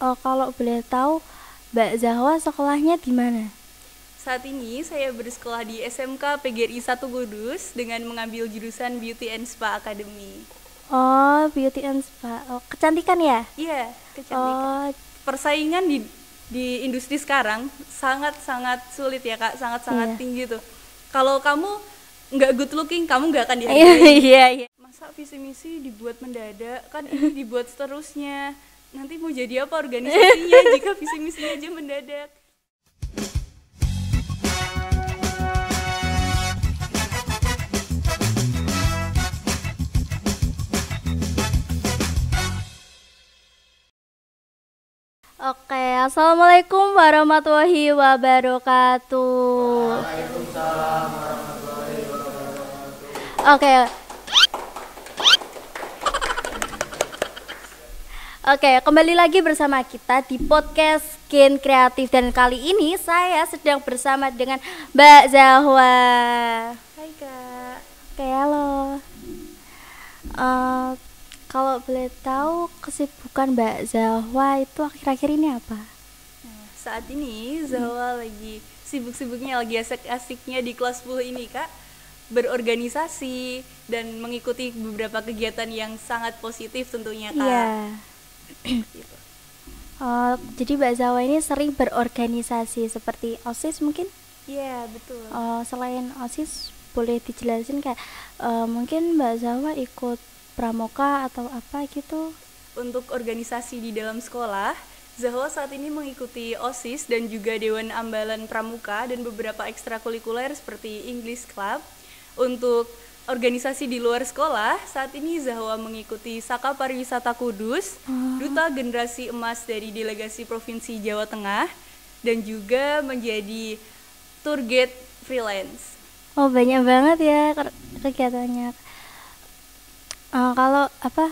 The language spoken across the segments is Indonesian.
Kalau boleh tahu, Mbak Zahwa sekolahnya di mana? Saat ini saya bersekolah di SMK PGRI 1 Kudus dengan mengambil jurusan Beauty and Spa Academy. Oh, beauty and spa. Oh, kecantikan ya? Iya, kecantikan. Oh, Persaingan di industri sekarang sangat-sangat sulit ya Kak, sangat-sangat iya. tinggi tuh. Kalau kamu nggak good looking, kamu nggak akan Iya, dihargai. iya, iya. Masa visi misi dibuat mendadak, kan ini dibuat seterusnya. Nanti mau jadi apa organisasinya jika visi misinya aja mendadak. Oke, assalamualaikum warahmatullahi wabarakatuh. Oke, oke, kembali lagi bersama kita di podcast Gen Kreatif dan kali ini saya sedang bersama dengan Mbak Zahwa. Hai Kak. Oke, halo. Eh, Kalau boleh tahu kesibukan Mbak Zahwa itu akhir-akhir ini apa? Nah, saat ini Zawa lagi sibuk-sibuknya, lagi asik-asiknya di kelas 10 ini Kak, berorganisasi dan mengikuti beberapa kegiatan yang sangat positif tentunya Kak. Iya. Gitu. Jadi Mbak Zahwa ini sering berorganisasi seperti OSIS mungkin? Iya betul. Selain OSIS boleh dijelasin kayak mungkin Mbak Zahwa ikut pramuka atau apa gitu? Untuk organisasi di dalam sekolah, Zahwa saat ini mengikuti OSIS dan juga Dewan Ambalan Pramuka dan beberapa ekstrakurikuler seperti English Club. Untuk organisasi di luar sekolah, saat ini Zahwa mengikuti Saka Pariwisata Kudus, Duta Generasi Emas dari Delegasi Provinsi Jawa Tengah, dan juga menjadi tour guide freelance. Oh, banyak banget ya kegiatannya. Kalau apa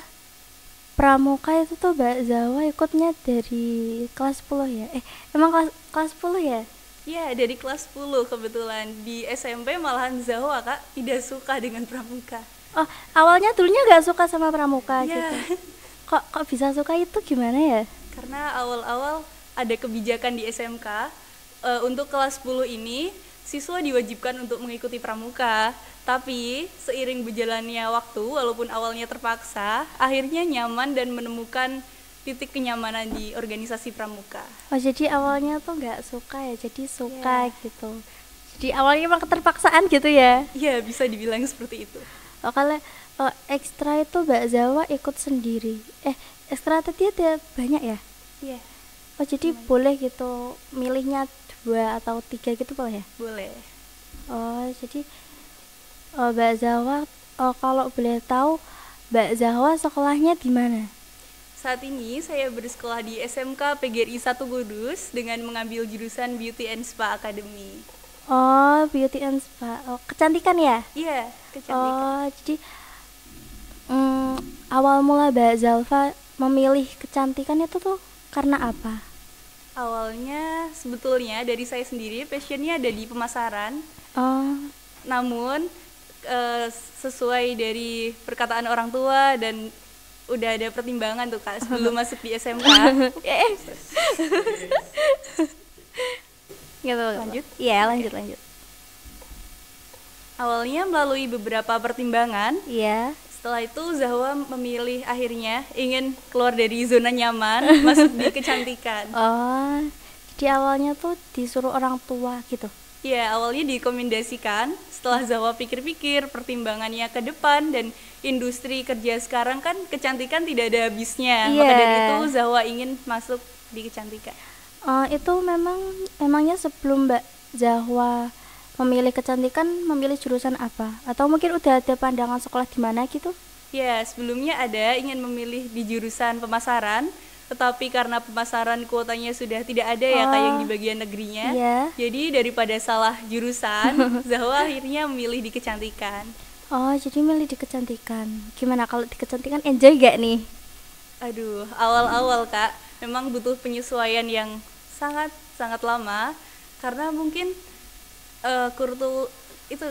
pramuka itu tuh Mbak Zahwa ikutnya dari kelas 10 ya? Emang kelas 10 ya? Ya, dari kelas 10 kebetulan. Di SMP malahan Zahwa Kak tidak suka dengan pramuka. Oh, awalnya dulunya nggak suka sama pramuka Ya, gitu. Kok bisa suka itu gimana ya? karena awal-awal ada kebijakan di SMK, untuk kelas 10 ini siswa diwajibkan untuk mengikuti pramuka. Tapi seiring berjalannya waktu, walaupun awalnya terpaksa, akhirnya nyaman dan menemukan titik kenyamanan di organisasi pramuka. Oh, jadi awalnya tuh nggak suka ya, jadi suka Ya, gitu. Jadi awalnya emang keterpaksaan gitu ya. ya bisa dibilang seperti itu. Kalau ekstra itu Mbak Zawa ikut sendiri. Ekstra tadi ada banyak ya? Iya, Oh, jadi lumayan. boleh gitu milihnya 2 atau 3 gitu boleh ya? Boleh. Oh, jadi Mbak Zawa, kalau boleh tahu Mbak Zawa sekolahnya di mana? Saat ini saya bersekolah di SMK PGRI 1 Kudus dengan mengambil jurusan Beauty and Spa Academy. Oh, beauty and spa. Oh, kecantikan ya? Iya, kecantikan. Oh, jadi mm, awal mula Mbak Zalfa memilih kecantikan itu tuh karena apa? Awalnya sebetulnya dari saya sendiri passionnya ada di pemasaran, Oh, namun sesuai dari perkataan orang tua dan udah ada pertimbangan tuh Kak sebelum masuk di SMK. gitu. Lanjut. Iya, lanjut. Awalnya melalui beberapa pertimbangan, Iya. setelah itu Zahwa memilih akhirnya ingin keluar dari zona nyaman, masuk di kecantikan. Oh, jadi awalnya tuh disuruh orang tua gitu. Ya, awalnya direkomendasikan. Setelah Zawa pikir-pikir pertimbangannya ke depan dan industri kerja sekarang kan kecantikan tidak ada habisnya. Iya. Maka dari itu Zawa ingin masuk di kecantikan. Itu memangnya sebelum Mbak Zahwa memilih kecantikan memilih jurusan apa? Atau mungkin udah ada pandangan sekolah di mana gitu? Ya, sebelumnya ada ingin memilih di jurusan pemasaran, tetapi karena pemasaran kuotanya sudah tidak ada ya kayak yang di bagian negerinya. Iya. Jadi daripada salah jurusan, Zawa akhirnya memilih di kecantikan. Oh, jadi milih di kecantikan. Gimana kalau di kecantikan enjoy gak nih? Aduh, awal-awal Kak, memang butuh penyesuaian yang sangat-sangat lama karena mungkin kurtu itu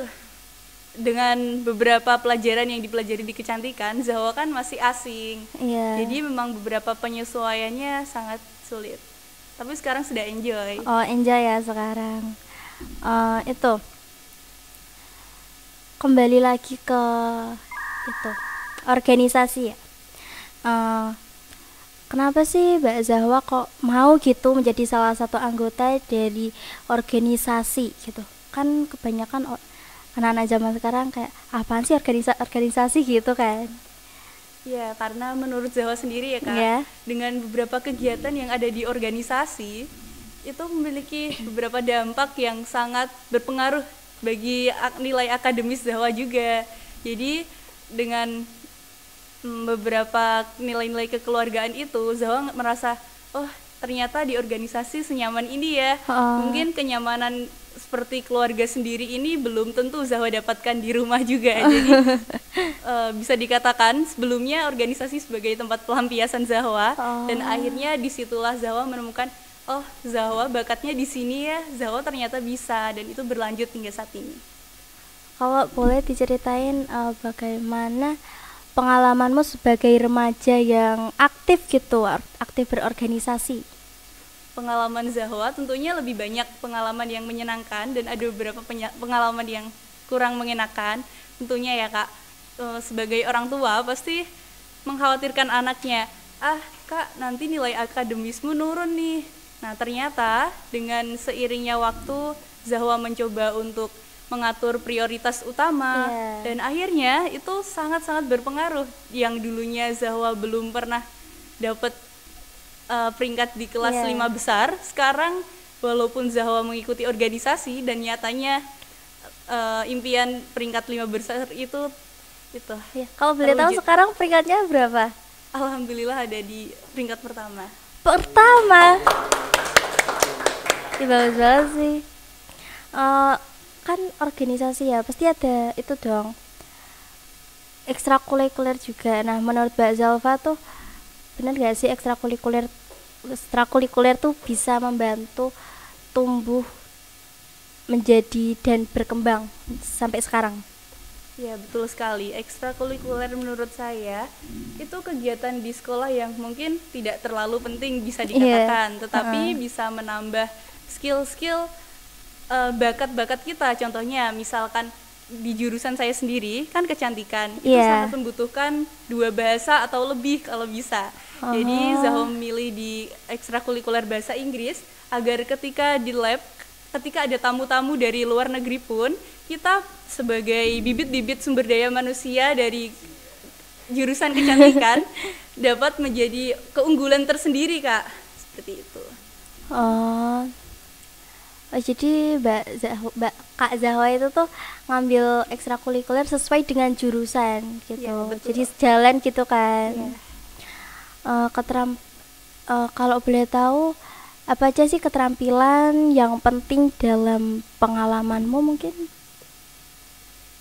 dengan beberapa pelajaran yang dipelajari di kecantikan, Zahwa kan masih asing. Iya. Jadi memang beberapa penyesuaiannya sangat sulit. Tapi sekarang sudah enjoy. Oh, enjoy ya sekarang. Itu kembali lagi ke itu organisasi ya. Kenapa sih Mbak Zahwa kok mau gitu menjadi salah satu anggota dari organisasi gitu? Kan kebanyakan anak-anak zaman sekarang kayak apaan sih organisasi gitu kan? Ya, karena menurut Zahwa sendiri ya Kak, Ya. dengan beberapa kegiatan yang ada di organisasi, itu memiliki beberapa dampak yang sangat berpengaruh bagi nilai akademis Zahwa juga. Jadi dengan beberapa nilai-nilai kekeluargaan itu, Zahwa merasa, oh ternyata di organisasi senyaman ini ya. Mungkin kenyamanan seperti keluarga sendiri ini belum tentu Zahwa dapatkan di rumah juga. Jadi bisa dikatakan sebelumnya organisasi sebagai tempat pelampiasan Zahwa, dan akhirnya disitulah Zahwa menemukan, oh Zahwa bakatnya di sini ya, Zahwa ternyata bisa, dan itu berlanjut hingga saat ini. Kalau boleh diceritain bagaimana pengalamanmu sebagai remaja yang aktif gitu, aktif berorganisasi? Pengalaman Zahwa tentunya lebih banyak pengalaman yang menyenangkan dan ada beberapa pengalaman yang kurang mengenakan. Tentunya ya Kak, sebagai orang tua pasti mengkhawatirkan anaknya, Kak nanti nilai akademismu nurun nih. Nah ternyata dengan seiringnya waktu Zahwa mencoba untuk mengatur prioritas utama, dan akhirnya itu sangat-sangat berpengaruh. Yang dulunya Zahwa belum pernah dapat peringkat di kelas 5 besar, sekarang walaupun Zahwa mengikuti organisasi dan nyatanya impian peringkat 5 besar itu ya. Kalau boleh tahu sekarang peringkatnya berapa? Alhamdulillah ada di peringkat pertama. Bagus banget sih. Kan organisasi ya pasti ada itu dong, ekstrakurikuler juga. Nah menurut Mbak Zalfa tuh benar gak sih ekstrakurikuler tuh bisa membantu tumbuh menjadi dan berkembang sampai sekarang? Ya betul sekali, ekstrakurikuler menurut saya itu kegiatan di sekolah yang mungkin tidak terlalu penting bisa dikatakan, tetapi bisa menambah skill-skill bakat-bakat kita. Contohnya misalkan di jurusan saya sendiri kan kecantikan, itu sangat membutuhkan 2 bahasa atau lebih kalau bisa. Jadi Zahwa memilih di ekstrakurikuler bahasa Inggris agar ketika di lab, ketika ada tamu-tamu dari luar negeri pun, kita sebagai bibit-bibit sumber daya manusia dari jurusan kecantikan dapat menjadi keunggulan tersendiri Kak, seperti itu. Jadi Kak Zahwa itu tuh ngambil ekstrakurikuler sesuai dengan jurusan gitu, jadi sejalan gitu kan. Kalau boleh tahu apa aja sih keterampilan yang penting dalam pengalamanmu mungkin?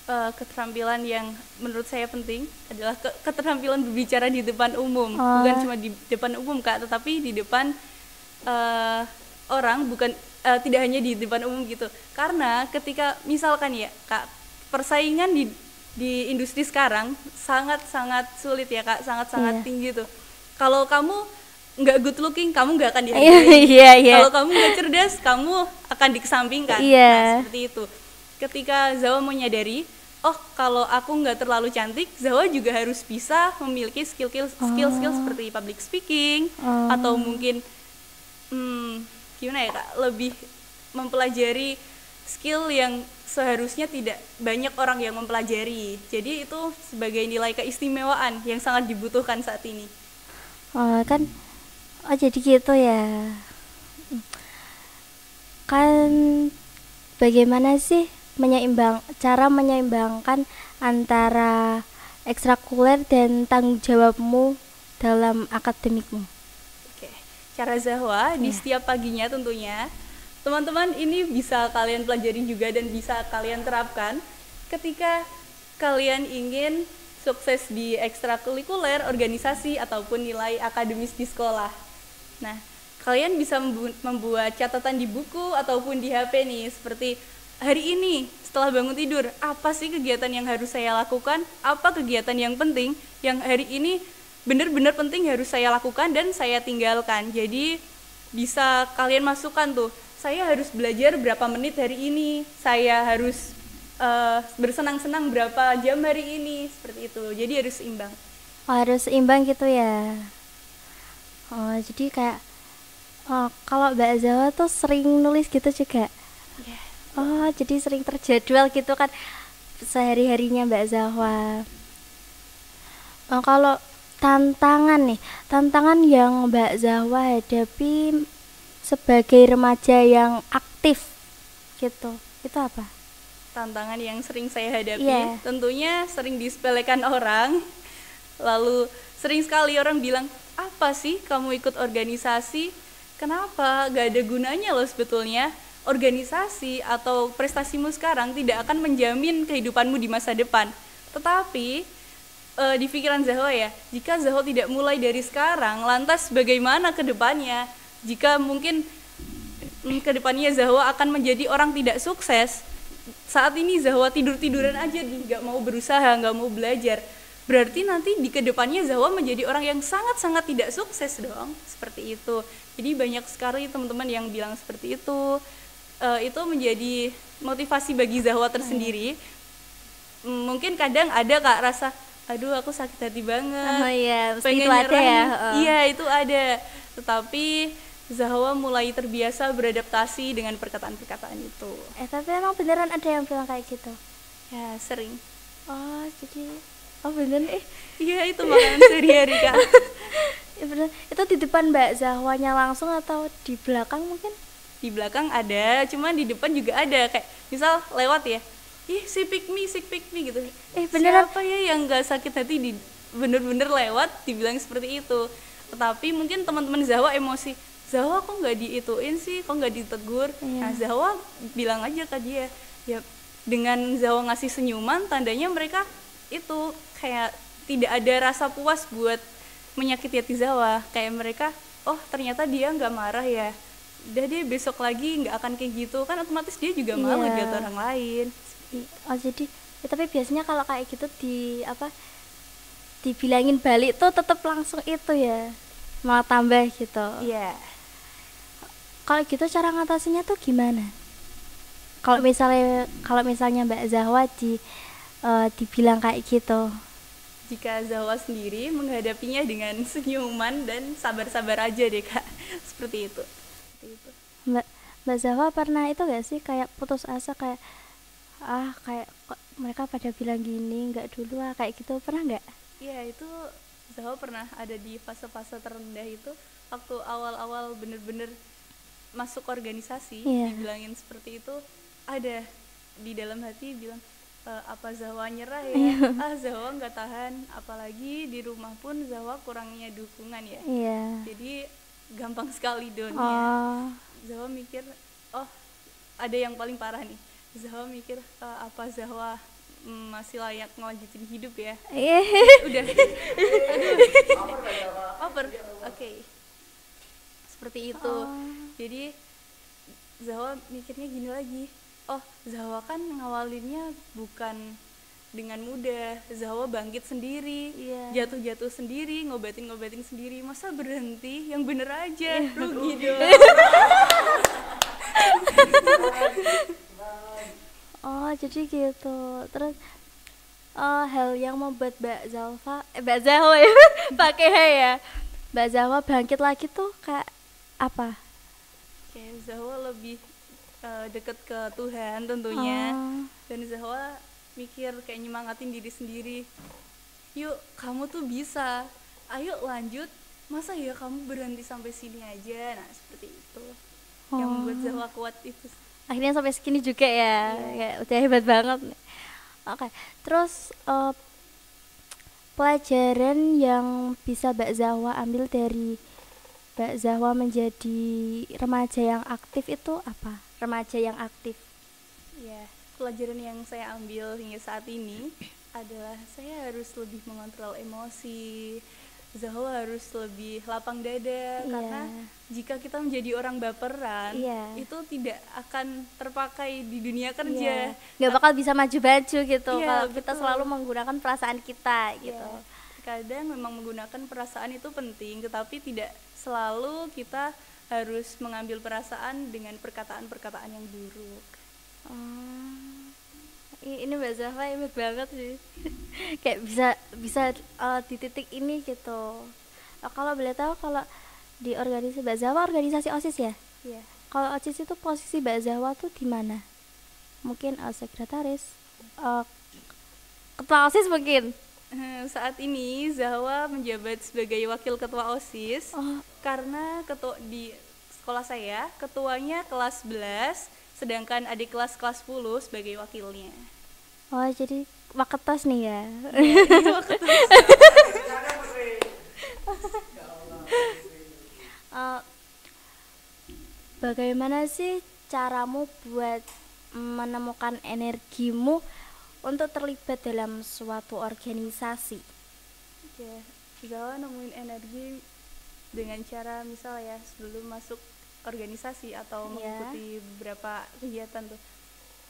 Keterampilan yang menurut saya penting adalah keterampilan berbicara di depan umum. Bukan cuma di depan umum Kak, tetapi di depan orang, bukan tidak hanya di depan umum gitu. Karena ketika misalkan ya Kak, persaingan di industri sekarang sangat-sangat sulit ya Kak, sangat-sangat tinggi tuh. Kalau kamu nggak good looking, kamu nggak akan dihargai. Kalau kamu nggak cerdas, kamu akan dikesampingkan. Nah, seperti itu. Ketika Zahwa menyadari, oh kalau aku nggak terlalu cantik, Zahwa juga harus bisa memiliki skill seperti public speaking, atau mungkin gimana ya Kak, lebih mempelajari skill yang seharusnya tidak banyak orang yang mempelajari. Jadi itu sebagai nilai keistimewaan yang sangat dibutuhkan saat ini. Jadi gitu ya. Kan bagaimana sih cara menyeimbangkan antara ekstrakurikuler dan tanggung jawabmu dalam akademikmu? Cara Zahwa di setiap paginya tentunya, teman-teman ini bisa kalian pelajari juga dan bisa kalian terapkan ketika kalian ingin sukses di ekstrakurikuler, organisasi, ataupun nilai akademis di sekolah. Nah, kalian bisa membuat catatan di buku ataupun di HP nih, seperti hari ini setelah bangun tidur, apa sih kegiatan yang harus saya lakukan, apa kegiatan yang penting yang hari ini benar-benar penting harus saya lakukan dan saya tinggalkan. Jadi bisa kalian masukkan tuh, saya harus belajar berapa menit hari ini, saya harus bersenang-senang berapa jam hari ini, seperti itu. Jadi harus seimbang. Oh, harus seimbang gitu ya. Oh, jadi kayak kalau Mbak Zawa tuh sering nulis gitu juga. Yeah. Oh, jadi sering terjadwal gitu kan sehari-harinya Mbak Zawa. Oh, kalau tantangan yang Mbak Zawa hadapi sebagai remaja yang aktif gitu, itu apa? Tantangan yang sering saya hadapi, Yeah. tentunya sering disepelekan orang. Lalu sering sekali orang bilang, apa sih kamu ikut organisasi? Kenapa? Gak ada gunanya loh sebetulnya. Organisasi atau prestasimu sekarang tidak akan menjamin kehidupanmu di masa depan. Tetapi di pikiran Zahwa ya, jika Zahwa tidak mulai dari sekarang, lantas bagaimana ke depannya? Jika mungkin ke depannya Zahwa akan menjadi orang tidak sukses, saat ini Zahwa tidur-tiduran aja, nggak mau berusaha, nggak mau belajar, berarti nanti di kedepannya Zahwa menjadi orang yang sangat-sangat tidak sukses dong, seperti itu. Jadi banyak sekali teman-teman yang bilang seperti itu. Itu menjadi motivasi bagi Zahwa tersendiri. Mungkin kadang ada Kak rasa, aduh aku sakit hati banget, Oh iya, mesti pengen itu ada nyerah ya. nih. Iya itu ada, tetapi Zahwa mulai terbiasa beradaptasi dengan perkataan-perkataan itu. Tapi emang beneran ada yang bilang kayak gitu? Ya sering. Oh, jadi bener Iya itu makanan sehari-hari Kak. Ya bener. Itu di depan Mbak Zahwanya langsung atau di belakang mungkin? Di belakang ada, cuman di depan juga ada, kayak misal lewat ya, ih si pick me gitu. Beneran? Siapa ya yang gak sakit hati di bener-bener lewat dibilang seperti itu. Tetapi mungkin teman-teman Zahwa emosi, Zahwa kok nggak diituin sih, kok nggak ditegur. Nah Zahwa bilang aja ke dia, ya dengan Zahwa ngasih senyuman, tandanya mereka itu kayak tidak ada rasa puas buat menyakiti hati Zahwa. Kayak mereka, oh ternyata dia nggak marah ya, udah deh besok lagi nggak akan kayak gitu, kan otomatis dia juga malu lihat orang lain. Oh jadi tapi biasanya kalau kayak gitu dibilangin balik tuh tetap langsung itu ya, malah tambah gitu. Iya. Kalau gitu cara ngatasinya tuh gimana? Kalau misalnya Mbak Zahwa dibilang kayak gitu. Jika Zahwa sendiri menghadapinya dengan senyuman dan sabar-sabar aja deh Kak. Seperti itu. Mbak Zahwa pernah itu gak sih kayak putus asa, kayak kayak kok mereka pada bilang gini, nggak dulu kayak gitu, pernah nggak? Iya itu Zahwa pernah ada di fase-fase terendah itu, waktu awal-awal bener-bener masuk organisasi. Dibilangin seperti itu, ada di dalam hati bilang, apa Zahwa nyerah ya? Zahwa nggak tahan, apalagi di rumah pun Zahwa kurangnya dukungan ya. Jadi gampang sekali downnya. Zahwa mikir, oh ada yang paling parah nih, Zahwa mikir apa Zahwa masih layak ngelanjutin hidup ya. Udah over. Oke. Seperti itu. Jadi Zahwa mikirnya gini lagi, oh Zahwa kan ngawalinnya bukan dengan mudah, Zahwa bangkit sendiri, jatuh-jatuh sendiri, ngobatin sendiri, masa berhenti? Yang bener aja, rugi dong. Oh jadi gitu. Terus hal yang membuat Mbak Zahwa ya pakai ya, Mbak Zahwa bangkit lagi tuh kayak apa? Kayak Zahwa lebih deket ke Tuhan tentunya. Dan Zahwa mikir kayak nyemangatin diri sendiri, yuk kamu tuh bisa, ayo lanjut, masa ya kamu berhenti sampai sini aja. Nah seperti itu yang membuat Zahwa kuat itu. Akhirnya sampai segini juga ya, kayak udah hebat banget. Oke. Terus pelajaran yang bisa Mbak Zahwa ambil dari Mbak Zahwa menjadi remaja yang aktif itu apa? Remaja yang aktif. Ya, pelajaran yang saya ambil hingga saat ini adalah saya harus lebih mengontrol emosi. Zahwa harus lebih lapang dada, karena jika kita menjadi orang baperan, Iya. itu tidak akan terpakai di dunia kerja. Iya. Nggak bakal bisa maju-maju gitu Iya, kalau kita betul. selalu menggunakan perasaan kita Iya. gitu. Kadang memang menggunakan perasaan itu penting, tetapi tidak selalu kita harus mengambil perasaan dengan perkataan-perkataan yang buruk. Ini Mbak Zahra hebat banget sih. Kayak bisa di titik ini gitu. Kalau boleh tahu, kalau di organisasi Mbak Zahra organisasi OSIS ya? Iya. Kalau OSIS itu posisi Mbak Zahra tuh di mana? Mungkin sekretaris, ketua OSIS mungkin. Saat ini Zahwa menjabat sebagai wakil ketua OSIS karena di sekolah saya ketuanya kelas 11, sedangkan adik kelas 10 sebagai wakilnya. Oh, jadi waketos nih ya. Bagaimana sih caramu buat menemukan energimu untuk terlibat dalam suatu organisasi? Ya, Zahwa nemuin energi dengan cara misal ya sebelum masuk organisasi atau mengikuti beberapa kegiatan tuh,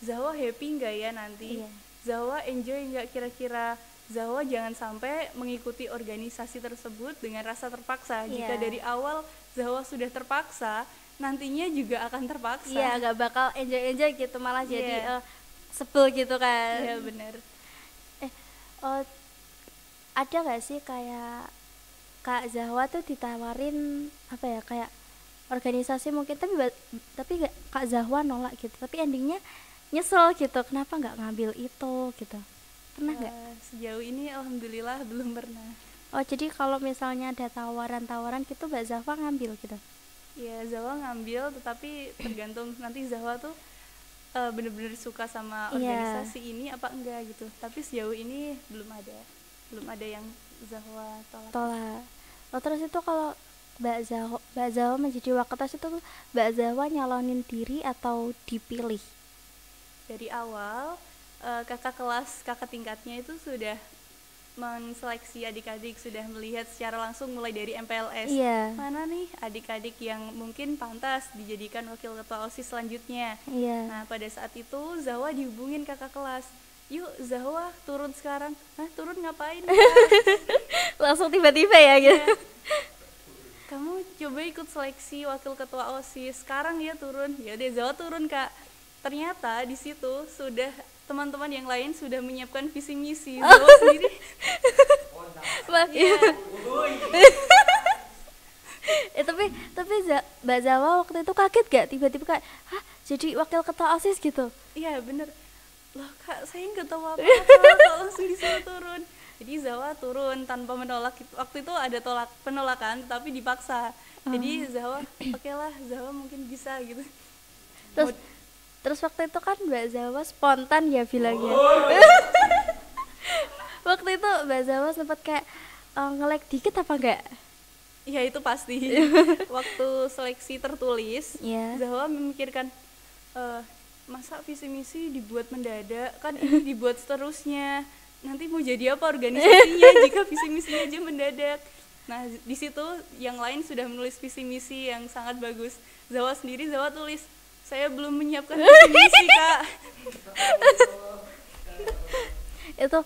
Zahwa happy nggak ya nanti? Zahwa enjoy nggak kira-kira? Zahwa jangan sampai mengikuti organisasi tersebut dengan rasa terpaksa. Jika dari awal Zahwa sudah terpaksa, nantinya juga akan terpaksa. Iya, nggak bakal enjoy gitu, malah jadi sebel gitu kan. Iya, benar. Ada nggak sih kayak Kak Zahwa tuh ditawarin apa ya, kayak organisasi mungkin, tapi Kak Zahwa nolak gitu, tapi endingnya nyesel gitu, kenapa nggak ngambil itu gitu? Pernah nggak? Sejauh ini alhamdulillah belum pernah. Oh, jadi kalau misalnya ada tawaran gitu Mbak Zahwa ngambil gitu? Iya, Zahwa ngambil, tetapi tergantung nanti Zahwa tuh bener-bener suka sama organisasi ini apa enggak gitu. Tapi sejauh ini belum ada yang Zahwa tolak. Oh, terus itu kalau Mbak Zahwa menjadi waketos itu Mbak Zahwa nyalonin diri atau dipilih? Dari awal kakak tingkatnya itu sudah menseleksi adik-adik, sudah melihat secara langsung mulai dari MPLS. Mana nih adik-adik yang mungkin pantas dijadikan wakil ketua OSIS selanjutnya. Nah, pada saat itu Zahwa dihubungin kakak kelas, yuk Zahwa turun sekarang. Hah, turun ngapain? Langsung tiba-tiba ya gitu. Kamu coba ikut seleksi wakil ketua OSIS, sekarang ya turun. Ya udah, Zahwa turun Kak. Ternyata di situ sudah teman-teman yang lain sudah menyiapkan visi misi. Zahwa sendiri tapi Mbak Zahwa waktu itu kaget gak tiba-tiba kayak, hah, jadi wakil ketua OSIS gitu? Iya bener, loh Kak, saya nggak tahu apa-apa kok langsung disuruh turun. Jadi Zahwa turun tanpa menolak. Waktu itu ada penolakan tapi dipaksa. Jadi Zahwa oke lah, Zahwa mungkin bisa gitu. Terus waktu itu kan Mbak Zahwa spontan ya bilangnya. Waktu itu Mbak Zahwa sempat kayak nge-lag dikit apa enggak? Ya itu pasti. Waktu seleksi tertulis, Zahwa memikirkan, masa visi misi dibuat mendadak, kan ini dibuat seterusnya. Nanti mau jadi apa organisasinya jika visi misinya aja mendadak. Nah, di situ yang lain sudah menulis visi misi yang sangat bagus. Zahwa tulis, saya belum menyiapkan visi misi Kak. Itu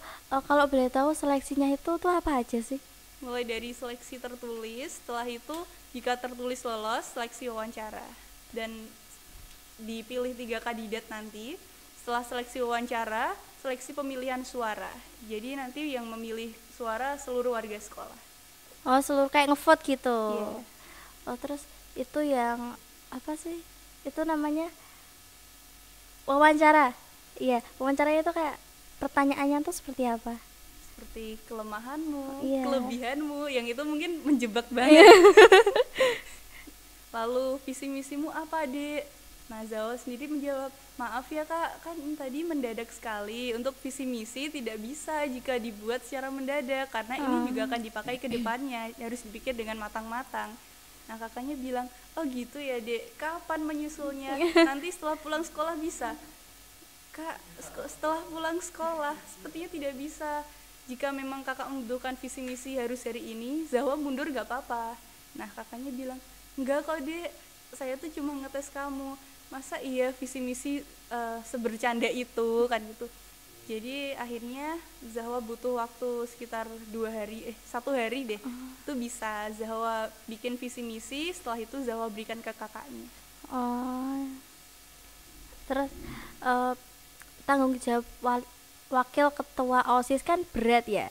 kalau boleh tahu seleksinya itu tuh apa aja sih? Mulai dari seleksi tertulis, setelah itu jika tertulis lolos, seleksi wawancara, dan dipilih 3 kandidat nanti. Setelah seleksi wawancara, seleksi pemilihan suara. Jadi nanti yang memilih suara seluruh warga sekolah. Oh, seluruh kayak ngevote gitu. Oh, terus itu yang apa sih? Itu namanya wawancara. Iya, wawancaranya itu kayak pertanyaannya tuh seperti apa? Seperti kelemahanmu, kelebihanmu, yang itu mungkin menjebak banget. Lalu visi misimu apa, Dek? Nah, Zahwa sendiri menjawab, maaf ya Kak, kan tadi mendadak sekali. Untuk visi misi tidak bisa jika dibuat secara mendadak, karena ini juga akan dipakai ke depannya, harus dipikir dengan matang-matang. Nah, kakaknya bilang, oh gitu ya Dek, kapan menyusulnya? Nanti setelah pulang sekolah bisa? Kak, setelah pulang sekolah sepertinya tidak bisa. Jika memang kakak membutuhkan visi misi harus hari ini, Zahwa mundur gak apa-apa. Nah, kakaknya bilang, enggak kok Dek, saya tuh cuma ngetes kamu. Masa iya visi misi sebercanda itu kan gitu. Jadi akhirnya Zahwa butuh waktu sekitar 2 hari, 1 hari deh. Itu bisa Zahwa bikin visi misi, setelah itu Zahwa berikan ke kakaknya. Oh, terus eh, tanggung jawab wakil ketua OSIS kan berat ya,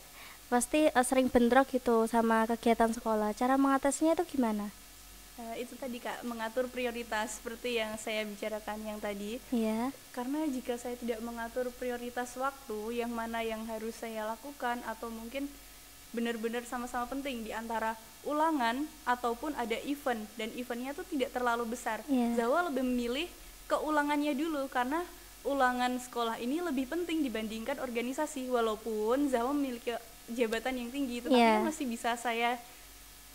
pasti sering bentrok gitu sama kegiatan sekolah. Cara mengatasinya itu gimana? Itu tadi Kak, mengatur prioritas seperti yang saya bicarakan yang tadi. Iya. Karena jika saya tidak mengatur prioritas waktu, yang mana yang harus saya lakukan atau mungkin benar-benar sama-sama penting di antara ulangan ataupun ada event, dan eventnya tuh tidak terlalu besar. Zahwa lebih memilih ke ulangannya dulu karena ulangan sekolah ini lebih penting dibandingkan organisasi. Walaupun Zahwa memiliki jabatan yang tinggi, tetapi masih bisa saya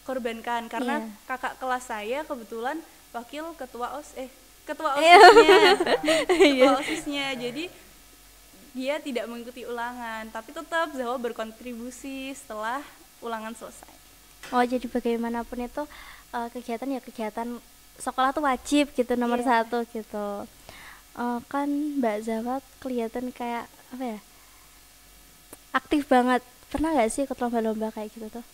korbankan karena kakak kelas saya kebetulan wakil ketua OSISnya. Ketua OSISnya. Jadi dia tidak mengikuti ulangan, tapi tetap Zahwa berkontribusi setelah ulangan selesai. Oh, jadi bagaimanapun itu kegiatan sekolah tuh wajib gitu, nomor satu gitu. Kan Mbak Zahwa kelihatan kayak apa ya, aktif banget. Pernah nggak sih ikut lomba-lomba kayak gitu tuh?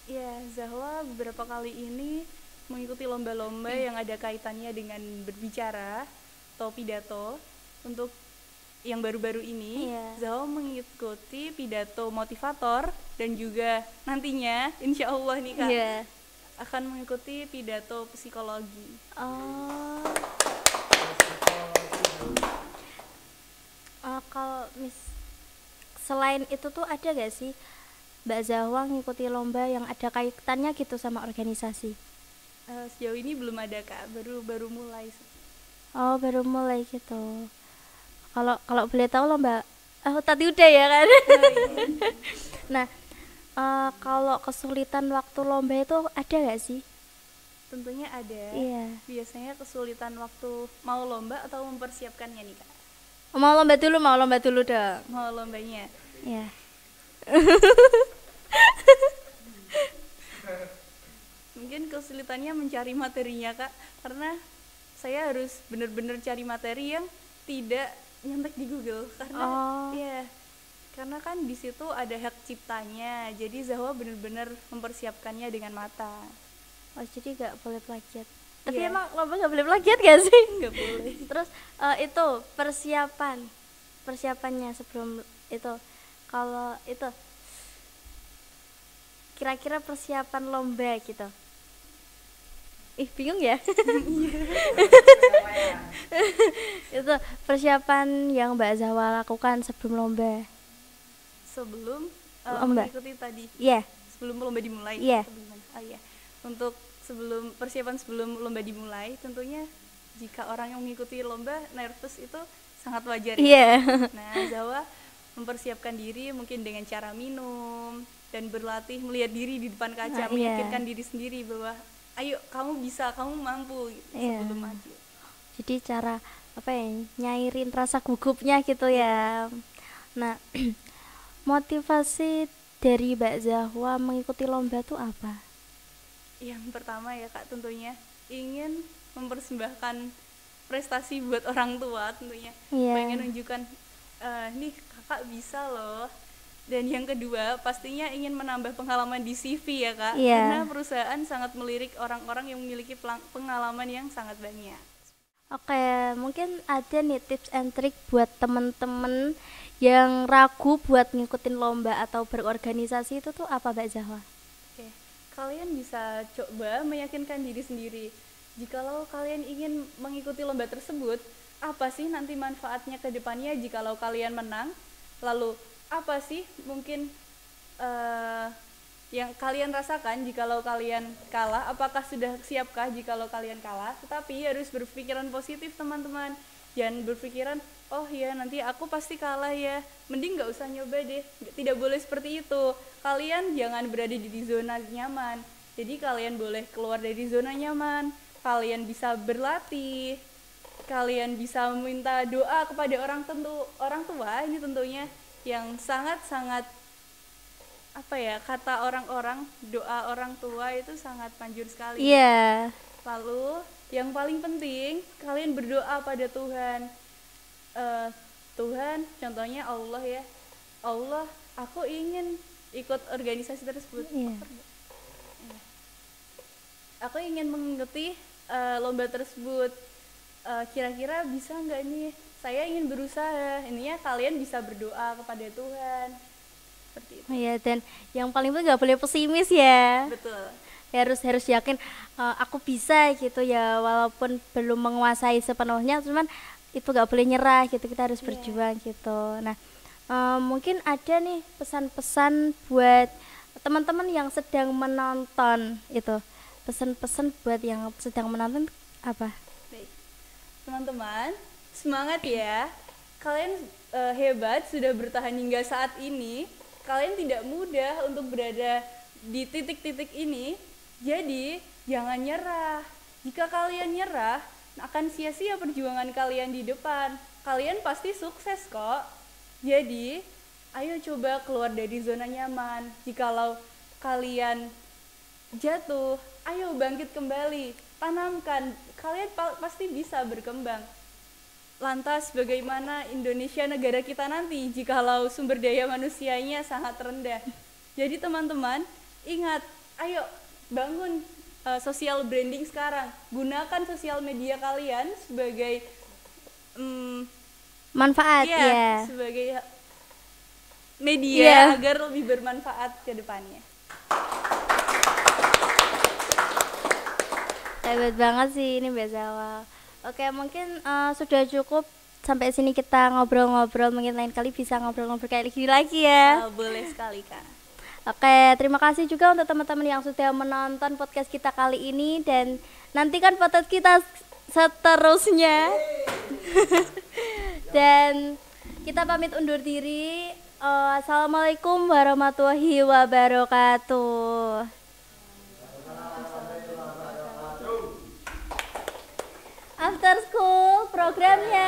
Iya, Zahwa beberapa kali ini mengikuti lomba-lomba yang ada kaitannya dengan berbicara atau pidato. Untuk yang baru-baru ini, Zahwa mengikuti pidato motivator dan juga nantinya insya Allah nih Kak akan mengikuti pidato psikologi. Kalau selain itu tuh ada gak sih Mbak Zahwa ngikuti lomba yang ada kaitannya gitu sama organisasi? Sejauh ini belum ada Kak, baru mulai. Oh, baru mulai gitu. Kalau boleh tahu lomba tadi udah ya kan? Nah, kalau kesulitan waktu lomba itu ada gak sih? Tentunya ada. Biasanya kesulitan waktu mau lomba atau mempersiapkannya nih Kak? Mau lomba dulu dong. Mau lombanya. Iya. Mungkin kesulitannya mencari materinya Kak, karena saya harus benar-benar cari materi yang tidak nyontek di Google karena karena kan di situ ada hak ciptanya, jadi Zahwa benar-benar mempersiapkannya dengan matang. Jadi nggak boleh plagiat. Tapi emang lomba nggak boleh plagiat gak sih? Nggak boleh. Terus itu persiapannya sebelum itu, kalau itu kira-kira persiapan lomba gitu. Bingung ya. Itu persiapan yang Mbak Zahwa lakukan sebelum lomba. Sebelum mengikuti tadi. Sebelum lomba dimulai. Untuk persiapan sebelum lomba dimulai, tentunya jika orang yang mengikuti lomba nervous itu sangat wajar. Nah, Zahwa mempersiapkan diri mungkin dengan cara minum dan berlatih melihat diri di depan kaca, meyakinkan diri sendiri bahwa ayo kamu bisa, kamu mampu sebelum maju. Jadi cara nyairin rasa gugupnya gitu ya. Nah, motivasi dari Mbak Zahwa mengikuti lomba tuh apa? Yang pertama ya Kak, tentunya ingin mempersembahkan prestasi buat orang tua tentunya. Pengen menunjukkan nih kakak bisa loh. Dan yang kedua pastinya ingin menambah pengalaman di CV ya Kak, karena perusahaan sangat melirik orang-orang yang memiliki pengalaman yang sangat banyak. Oke, mungkin ada nih tips and trick buat temen-temen yang ragu buat ngikutin lomba atau berorganisasi itu tuh apa Mbak Zahwa? Kalian bisa coba meyakinkan diri sendiri. Jikalau kalian ingin mengikuti lomba tersebut, apa sih nanti manfaatnya ke depannya jikalau kalian menang? Lalu apa sih mungkin yang kalian rasakan jikalau kalian kalah? Apakah sudah siapkah jikalau kalian kalah? Tetapi harus berpikiran positif teman-teman. Jangan berpikiran, oh ya nanti aku pasti kalah ya, mending gak usah nyoba deh. Tidak boleh seperti itu. Kalian jangan berada di zona nyaman. Jadi kalian boleh keluar dari zona nyaman. Kalian bisa berlatih, kalian bisa meminta doa kepada orang tua. Ini tentunya yang sangat-sangat kata orang-orang, doa orang tua itu sangat manjur sekali. Lalu yang paling penting kalian berdoa pada Tuhan. Tuhan, contohnya Allah ya. Allah, aku ingin ikut organisasi tersebut. Iya. Aku ingin mengikuti lomba tersebut. Kira-kira bisa nggak nih? Saya ingin berusaha. Ininya kalian bisa berdoa kepada Tuhan. Seperti itu. Iya, dan yang paling penting nggak boleh pesimis ya. Betul. Harus yakin aku bisa gitu ya, walaupun belum menguasai sepenuhnya, cuman itu nggak boleh nyerah gitu, kita harus berjuang gitu. Nah, mungkin ada nih pesan-pesan buat teman-teman yang sedang menonton itu, pesan-pesan buat yang sedang menonton apa? Baik. Teman-teman, semangat ya. Kalian hebat, sudah bertahan hingga saat ini. Kalian tidak mudah untuk berada di titik-titik ini. Jadi, jangan nyerah. Jika kalian nyerah, akan sia-sia perjuangan kalian di depan. Kalian pasti sukses kok. Jadi, ayo coba keluar dari zona nyaman. Jikalau kalian jatuh, ayo bangkit kembali. Tanamkan, kalian pasti bisa berkembang. Lantas bagaimana Indonesia negara kita nanti jikalau sumber daya manusianya sangat rendah? Jadi teman-teman, ingat, ayo bangun social branding sekarang. Gunakan sosial media kalian sebagai Manfaat ya. sebagai media agar lebih bermanfaat ke depannya. Hebat banget sih ini Mbak Zawa. Oke, mungkin sudah cukup sampai sini kita ngobrol-ngobrol. Mungkin lain kali bisa ngobrol-ngobrol kayak gini lagi ya. Boleh sekali Kak. Oke, terima kasih juga untuk teman-teman yang sudah menonton podcast kita kali ini, dan nantikan podcast kita seterusnya. Dan kita pamit undur diri. Assalamualaikum warahmatullahi wabarakatuh. After school programnya